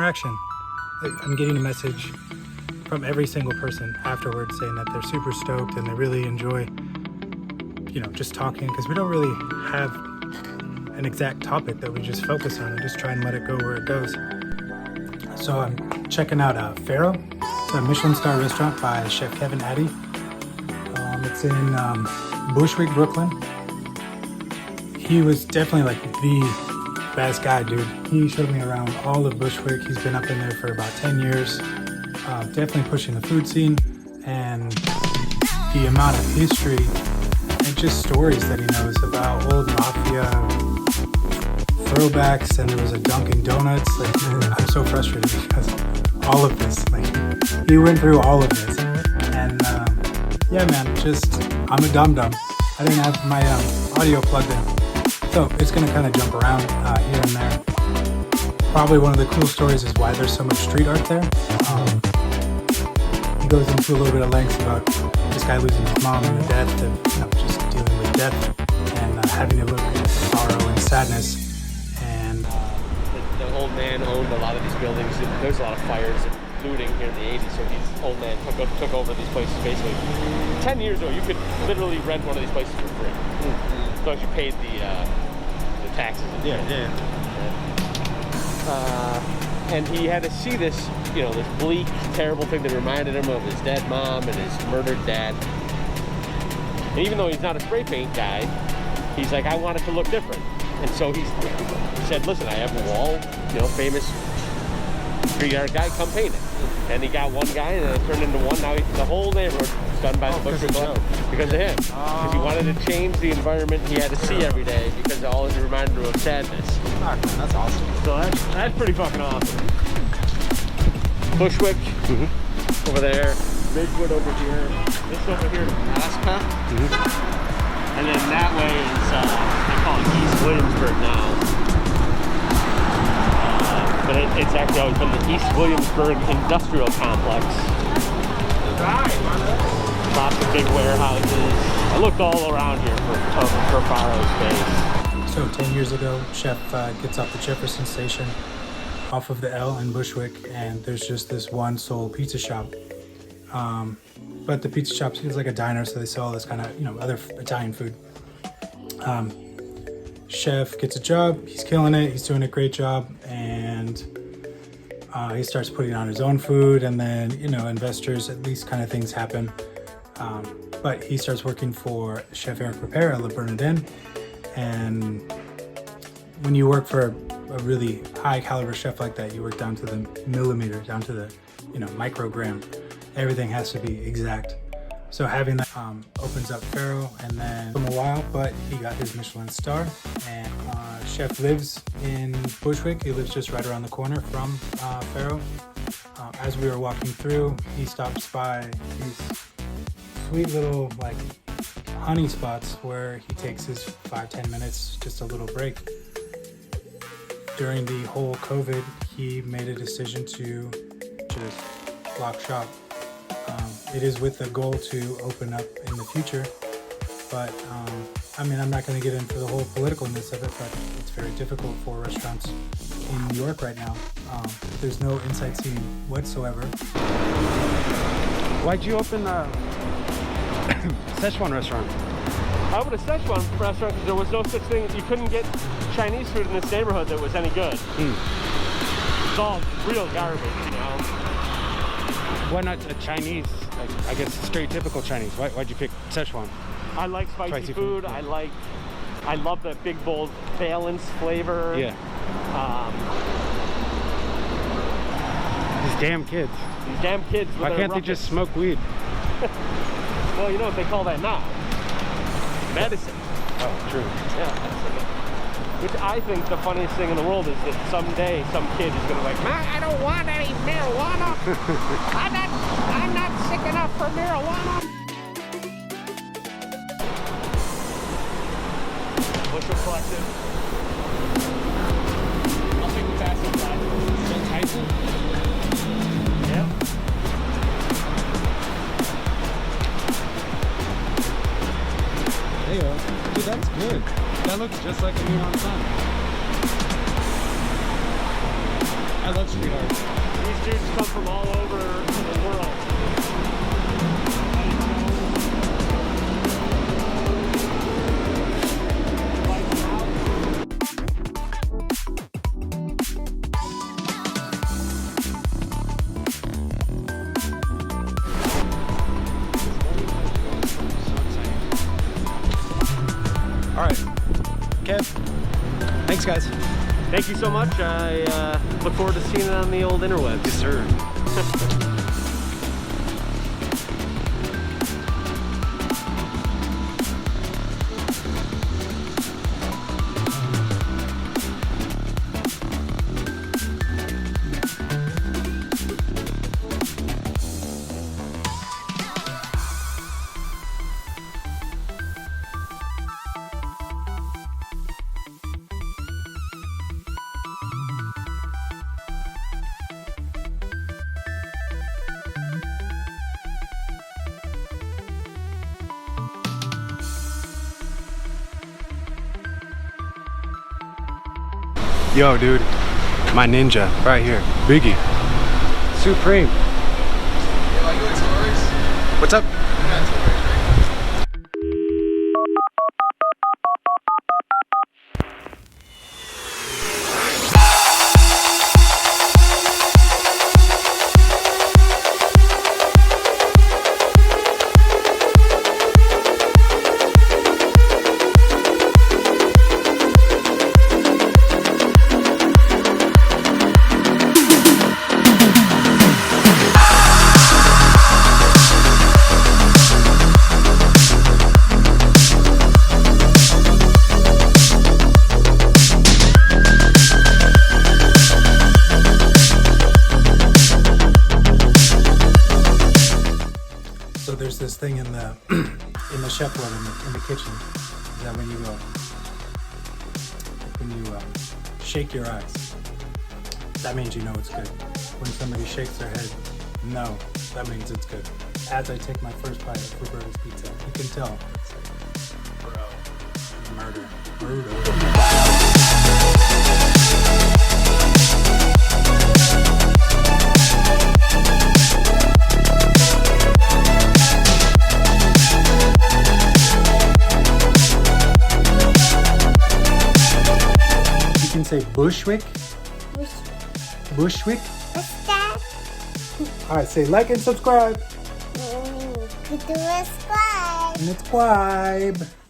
interaction. I'm getting a message from every single person afterwards saying that they're super stoked and they really enjoy, you know, just talking, because we don't really have an exact topic that we just focus on and just try and let it go where it goes. So I'm checking out Faro. It's a Michelin star restaurant by Chef Kevin Adey. It's in Bushwick, Brooklyn. He was definitely like the best guy, dude. He showed me around all of Bushwick. He's been up in there for about 10 years. Definitely pushing the food scene, and the amount of history and just stories that he knows about old mafia throwbacks. And there was a Dunkin' Donuts. Like, I'm so frustrated because all of this, like, he went through all of this. And yeah, man, just, I'm a dum-dum. I didn't have my audio plugged in. So it's gonna kind of jump around here and there. Probably one of the cool stories is why there's so much street art there. He goes into a little bit of lengths about this guy losing his mom and the death of, you know, just dealing with death and having to look at sorrow and sadness. And the old man owned a lot of these buildings. There was a lot of fires and looting here in the 80s, so his old man took over these places basically. 10 years ago, you could literally rent one of these places for free. As long as you paid the taxes. And he had to see this, you know, this bleak, terrible thing that reminded him of his dead mom and his murdered dad. And even though he's not a spray paint guy, he's like, I want it to look different. And so he said, listen, I have a wall, you know, famous street art guy, come paint it. And he got one guy, and then it turned into one. Now the whole neighborhood is done by the Bushwick Brooklyn because of him. Because he wanted to change the environment he had to see every day because it always reminded him of sadness. Oh, man, that's awesome. So that's pretty fucking awesome. Bushwick over there, Ridgewood over here, this over here, Alaska, and then that way is they call it East Williamsburg now. But it's actually always been the East Williamsburg Industrial Complex. Lots of big warehouses. I looked all around here for Faro space. so 10 years ago, Chef gets off the Jefferson Station off of the L in Bushwick, and there's just this one sole pizza shop. But the pizza shop feels like a diner, so they sell all this kind of, you know, other Italian food. Chef gets a job, he's killing it, he's doing a great job, and he starts putting on his own food, and then, you know, investors, at least kind of things happen. But he starts working for Chef Eric Prepare at Le Bernardin, and when you work for a really high caliber chef like that, you work down to the millimeter, down to the, you know, microgram. Everything has to be exact. So having that opens up Faro, and then from a while, but he got his Michelin star, and Chef lives in Bushwick. He lives just right around the corner from Faro. As we were walking through, he stops by these sweet little like honey spots where he takes his 5-10 minutes, just a little break. During the whole COVID, he made a decision to just lock shop. It is with the goal to open up in the future, but I mean, I'm not going to get into the whole politicalness of it, but it's very difficult for restaurants in New York right now. There's no inside scene whatsoever. Why'd you open a Szechuan restaurant? I opened a Szechuan restaurant because there was no such thing. You couldn't get Chinese food in this neighborhood that was any good. It's all real garbage, you know. Why not a Chinese? Like, I guess stereotypical Chinese. Why'd you pick Szechuan? I like spicy food. I love that big, bold, balanced flavor. Yeah. These damn kids. These damn kids. Why can't they just smoke weed? Well, you know what they call that now? Medicine. Oh, true. Yeah, that's it. Which I think the funniest thing in the world is that someday some kid is gonna be like, I don't want any marijuana. I'm not sick enough for marijuana. Bushwick Collective. I'll take the fast inside. Is that Tyson? Yeah. There you go. Dude, that's good. That looks just like a neon sign. I love street art. These dudes come from all over the world. All right, Kev, thanks guys. Thank you so much. I look forward to seeing it on the old interwebs. Yes, sir. Yo, dude, my ninja right here, Biggie, Supreme. What's up? So there's this thing in the chef room in the kitchen that when you shake your eyes, that means you know it's good. When somebody shakes their head, no, that means it's good. As I take my first bite of Roberta's Pizza, you can tell it's bro, murder. You can say Bushwick. Bushwick. What's that? All right, say like and subscribe. Could do a subscribe. And subscribe.